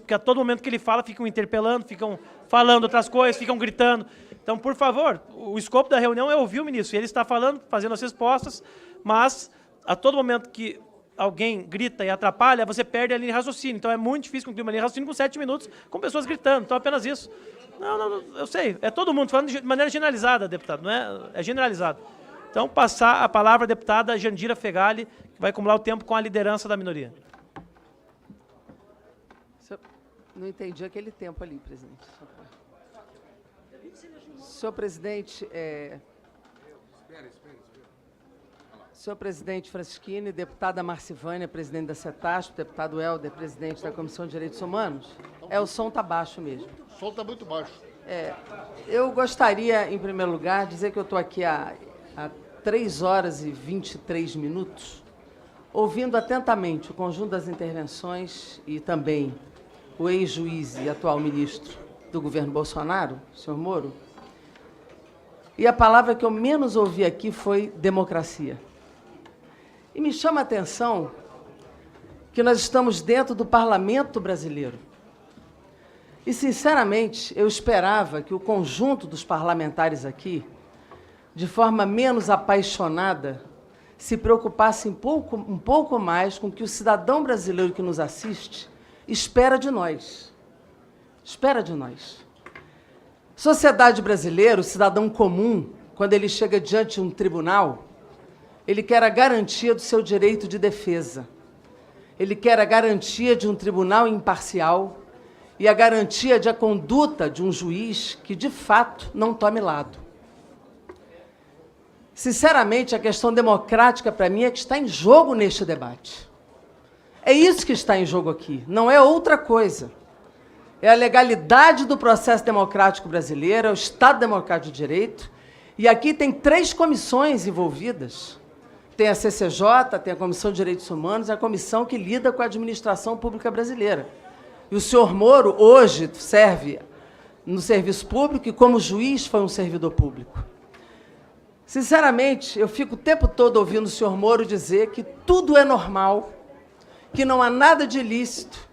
porque a todo momento que ele fala, ficam interpelando, ficam falando outras coisas, ficam gritando. Então, por favor, o escopo da reunião é ouvir o ministro. Ele está falando, fazendo as respostas, mas a todo momento que alguém grita e atrapalha, você perde a linha de raciocínio. Então, é muito difícil concluir uma linha de raciocínio com 7 minutos, com pessoas gritando. Então, apenas isso. Não, eu sei. É todo mundo falando de maneira generalizada, deputado. Não é? É generalizado. Então, passar a palavra à deputada Jandira Fegali, que vai acumular o tempo com a liderança da minoria. Não entendi aquele tempo ali, presidente. Senhor presidente, senhor presidente Francischini, deputada Marcivânia, presidente da CETASP, deputado Helder, presidente da Comissão de Direitos Humanos. O som está baixo mesmo. O som está muito baixo. Eu gostaria, em primeiro lugar, dizer que eu estou aqui há 3 horas e 23 minutos, ouvindo atentamente o conjunto das intervenções e também o ex-juiz e atual ministro do governo Bolsonaro, o senhor Moro, e a palavra que eu menos ouvi aqui foi democracia. E me chama a atenção que nós estamos dentro do parlamento brasileiro. E, sinceramente, eu esperava que o conjunto dos parlamentares aqui, de forma menos apaixonada, se preocupasse um pouco mais com o que o cidadão brasileiro que nos assiste espera de nós. Espera de nós. Sociedade brasileira, o cidadão comum, quando ele chega diante de um tribunal, ele quer a garantia do seu direito de defesa. Ele quer a garantia de um tribunal imparcial e a garantia de a conduta de um juiz que, de fato, não tome lado. Sinceramente, a questão democrática, para mim, é que está em jogo neste debate. É isso que está em jogo aqui, não é outra coisa. É a legalidade do processo democrático brasileiro, é o Estado Democrático de Direito, e aqui tem 3 comissões envolvidas. Tem a CCJ, tem a Comissão de Direitos Humanos, e a comissão que lida com a administração pública brasileira. E o senhor Moro, hoje, serve no serviço público e, como juiz, foi um servidor público. Sinceramente, eu fico o tempo todo ouvindo o senhor Moro dizer que tudo é normal, que não há nada de ilícito,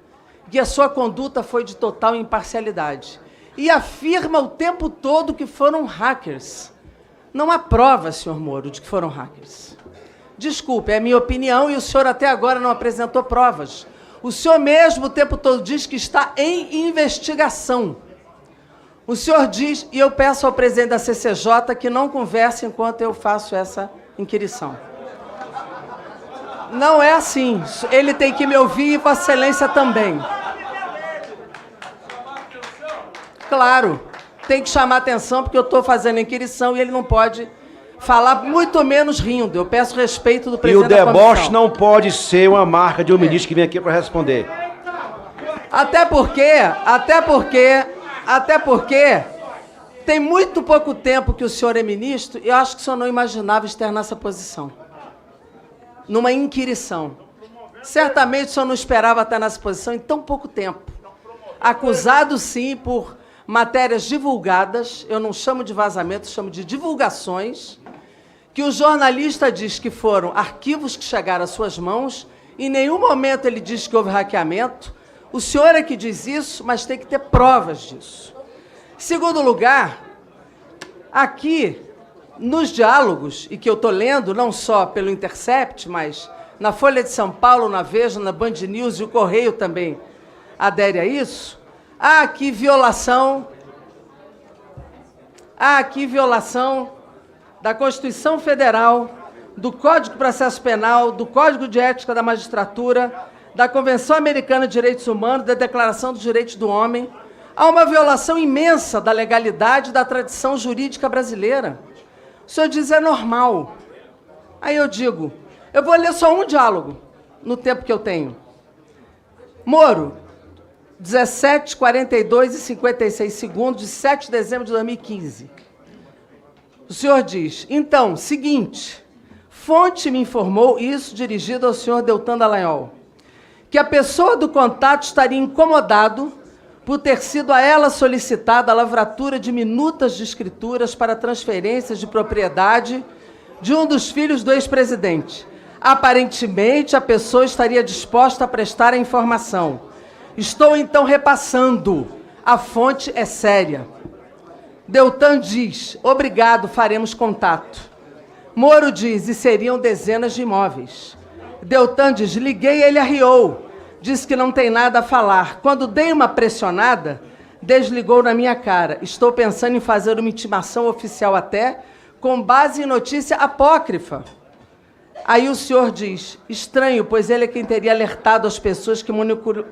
que a sua conduta foi de total imparcialidade. E afirma o tempo todo que foram hackers. Não há provas, senhor Moro, de que foram hackers. Desculpe, é a minha opinião e o senhor até agora não apresentou provas. O senhor mesmo o tempo todo diz que está em investigação. O senhor diz, e eu peço ao presidente da CCJ que não converse enquanto eu faço essa inquirição. Não é assim. Ele tem que me ouvir e Vossa Excelência também. Claro, tem que chamar atenção porque eu estou fazendo a inquirição e ele não pode falar, muito menos rindo. Eu peço respeito do presidente da comissão. E o deboche não pode ser uma marca de um ministro que vem aqui para responder. Até porque tem muito pouco tempo que o senhor é ministro e eu acho que o senhor não imaginava externar essa posição. Numa inquirição. Certamente o senhor não esperava estar nessa posição em tão pouco tempo. Acusado, sim, por matérias divulgadas, eu não chamo de vazamento, chamo de divulgações, que o jornalista diz que foram arquivos que chegaram às suas mãos, em nenhum momento ele diz que houve hackeamento. O senhor é que diz isso, mas tem que ter provas disso. Segundo lugar, aqui, nos diálogos, e que eu estou lendo, não só pelo Intercept, mas na Folha de São Paulo, na Veja, na Band News, e o Correio também adere a isso, há aqui violação da Constituição Federal, do Código de Processo Penal, do Código de Ética da Magistratura, da Convenção Americana de Direitos Humanos, da Declaração dos Direitos do Homem. Há uma violação imensa da legalidade e da tradição jurídica brasileira. O senhor diz é normal. Aí eu digo, eu vou ler só um diálogo no tempo que eu tenho. Moro, 17, 42 e 56 segundos, de 7 de dezembro de 2015. O senhor diz, então, seguinte, fonte me informou, isso dirigido ao senhor Deltan Dallagnol, que a pessoa do contato estaria incomodado por ter sido a ela solicitada a lavratura de minutas de escrituras para transferências de propriedade de um dos filhos do ex-presidente. Aparentemente, a pessoa estaria disposta a prestar a informação. Estou, então, repassando. A fonte é séria. Deltan diz, obrigado, faremos contato. Moro diz, e seriam dezenas de imóveis. Deltan diz, liguei, ele arriou. Diz que não tem nada a falar. Quando dei uma pressionada, desligou na minha cara. Estou pensando em fazer uma intimação oficial até, com base em notícia apócrifa. Aí o senhor diz, estranho, pois ele é quem teria alertado as pessoas que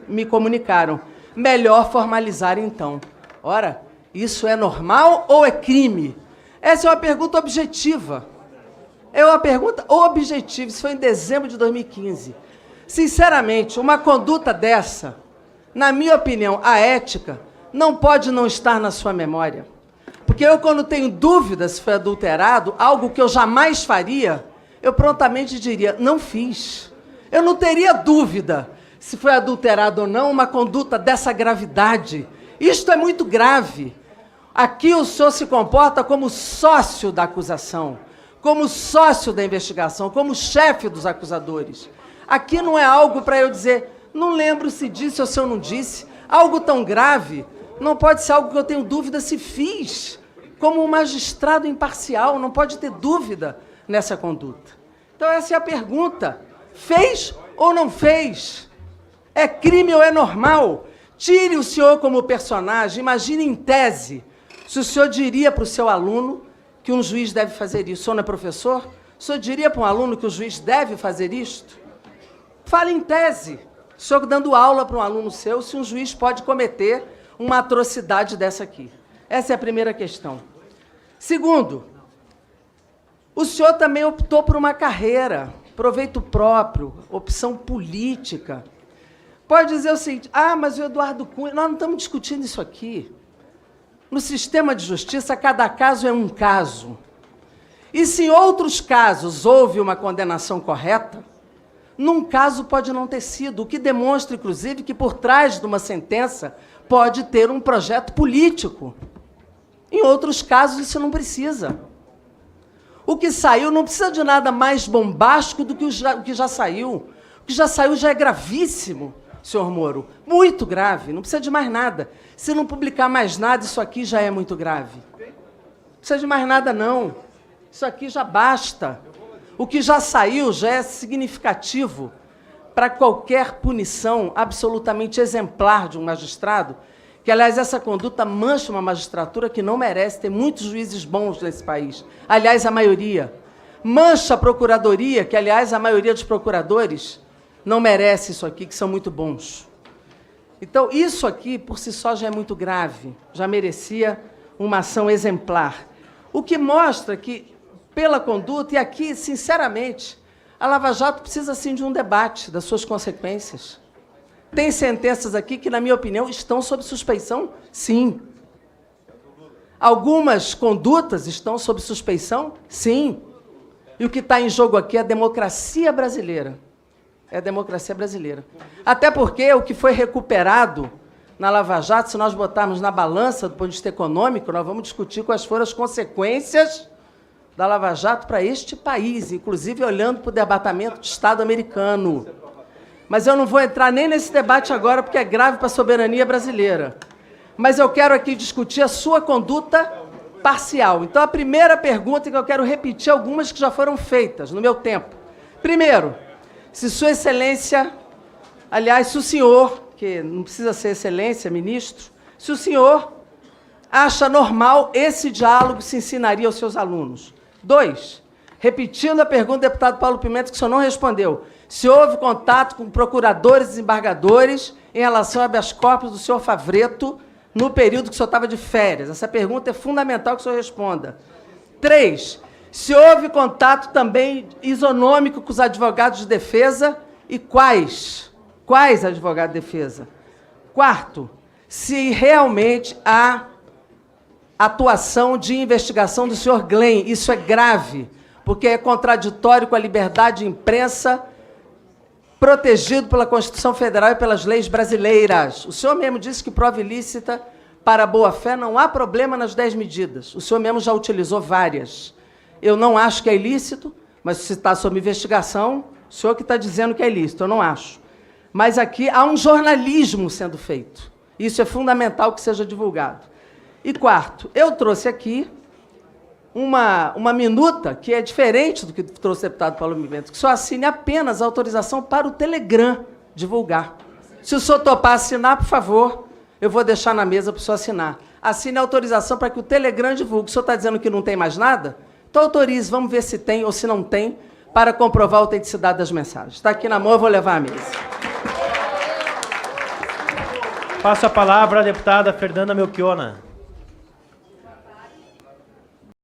me comunicaram. Melhor formalizar, então. Ora, isso é normal ou é crime? Essa é uma pergunta objetiva. É uma pergunta objetiva. Isso foi em dezembro de 2015. Sinceramente, uma conduta dessa, na minha opinião, a ética, não pode não estar na sua memória. Porque eu, quando tenho dúvidas se foi adulterado, algo que eu jamais faria, eu prontamente diria, não fiz. Eu não teria dúvida se foi adulterado ou não uma conduta dessa gravidade. Isto é muito grave. Aqui o senhor se comporta como sócio da acusação, como sócio da investigação, como chefe dos acusadores. Aqui não é algo para eu dizer, não lembro se disse ou se eu não disse. Algo tão grave não pode ser algo que eu tenho dúvida se fiz. Como um magistrado imparcial, não pode ter dúvida nessa conduta. Então essa é a pergunta. Fez ou não fez? É crime ou é normal? Tire o senhor como personagem, imagine em tese, se o senhor diria para o seu aluno que um juiz deve fazer isso. O senhor não é professor? O senhor diria para um aluno que o juiz deve fazer isto? Fale em tese. O senhor dando aula para um aluno seu, se um juiz pode cometer uma atrocidade dessa aqui. Essa é a primeira questão. Segundo, o senhor também optou por uma carreira, proveito próprio, opção política. Pode dizer o seguinte, mas o Eduardo Cunha, nós não estamos discutindo isso aqui. No sistema de justiça, cada caso é um caso. E se em outros casos houve uma condenação correta, num caso pode não ter sido, o que demonstra, inclusive, que por trás de uma sentença pode ter um projeto político. Em outros casos, isso não precisa. O que saiu não precisa de nada mais bombástico do que o que já saiu. O que já saiu já é gravíssimo, senhor Moro. Muito grave, não precisa de mais nada. Se não publicar mais nada, isso aqui já é muito grave. Não precisa de mais nada, não. Isso aqui já basta. O que já saiu já é significativo para qualquer punição absolutamente exemplar de um magistrado, que, aliás, essa conduta mancha uma magistratura que não merece, ter muitos juízes bons nesse país. Aliás, a maioria. Mancha a procuradoria, que, aliás, a maioria dos procuradores não merece isso aqui, que são muito bons. Então, isso aqui, por si só, já é muito grave, já merecia uma ação exemplar. O que mostra que, pela conduta, e aqui, sinceramente, a Lava Jato precisa, sim, de um debate das suas consequências. Tem sentenças aqui que, na minha opinião, estão sob suspeição? Sim. Algumas condutas estão sob suspeição? Sim. E o que está em jogo aqui é a democracia brasileira. É a democracia brasileira. Até porque o que foi recuperado na Lava Jato, se nós botarmos na balança do ponto de vista econômico, nós vamos discutir quais foram as consequências da Lava Jato para este país, inclusive olhando para o Departamento de Estado americano. Mas eu não vou entrar nem nesse debate agora, porque é grave para a soberania brasileira. Mas eu quero aqui discutir a sua conduta parcial. Então, a primeira pergunta que eu quero repetir, algumas que já foram feitas no meu tempo. Primeiro, se Sua Excelência, aliás, se o senhor, que não precisa ser excelência, ministro, se o senhor acha normal esse diálogo que se ensinaria aos seus alunos. 2, repetindo a pergunta do deputado Paulo Pimenta, que o senhor não respondeu. Se houve contato com procuradores e desembargadores em relação a habeas corpus do senhor Favreto no período que o senhor estava de férias? Essa pergunta é fundamental que o senhor responda. 3, se houve contato também isonômico com os advogados de defesa e quais? Quais advogados de defesa? 4, se realmente há atuação de investigação do senhor Glenn. Isso é grave, porque é contraditório com a liberdade de imprensa protegido pela Constituição Federal e pelas leis brasileiras. O senhor mesmo disse que prova ilícita para boa-fé não há problema nas 10 medidas. O senhor mesmo já utilizou várias. Eu não acho que é ilícito, mas se está sob investigação, o senhor que está dizendo que é ilícito, eu não acho. Mas aqui há um jornalismo sendo feito. Isso é fundamental que seja divulgado. E quarto, eu trouxe aqui uma minuta que é diferente do que trouxe o deputado Paulo Bento, que só assine apenas a autorização para o Telegram divulgar. Se o senhor topar assinar, por favor, eu vou deixar na mesa para o senhor assinar. Assine a autorização para que o Telegram divulgue. O senhor está dizendo que não tem mais nada? Então autorize, vamos ver se tem ou se não tem, para comprovar a autenticidade das mensagens. Está aqui na mão, eu vou levar à mesa. Passo a palavra à deputada Fernanda Melchiona.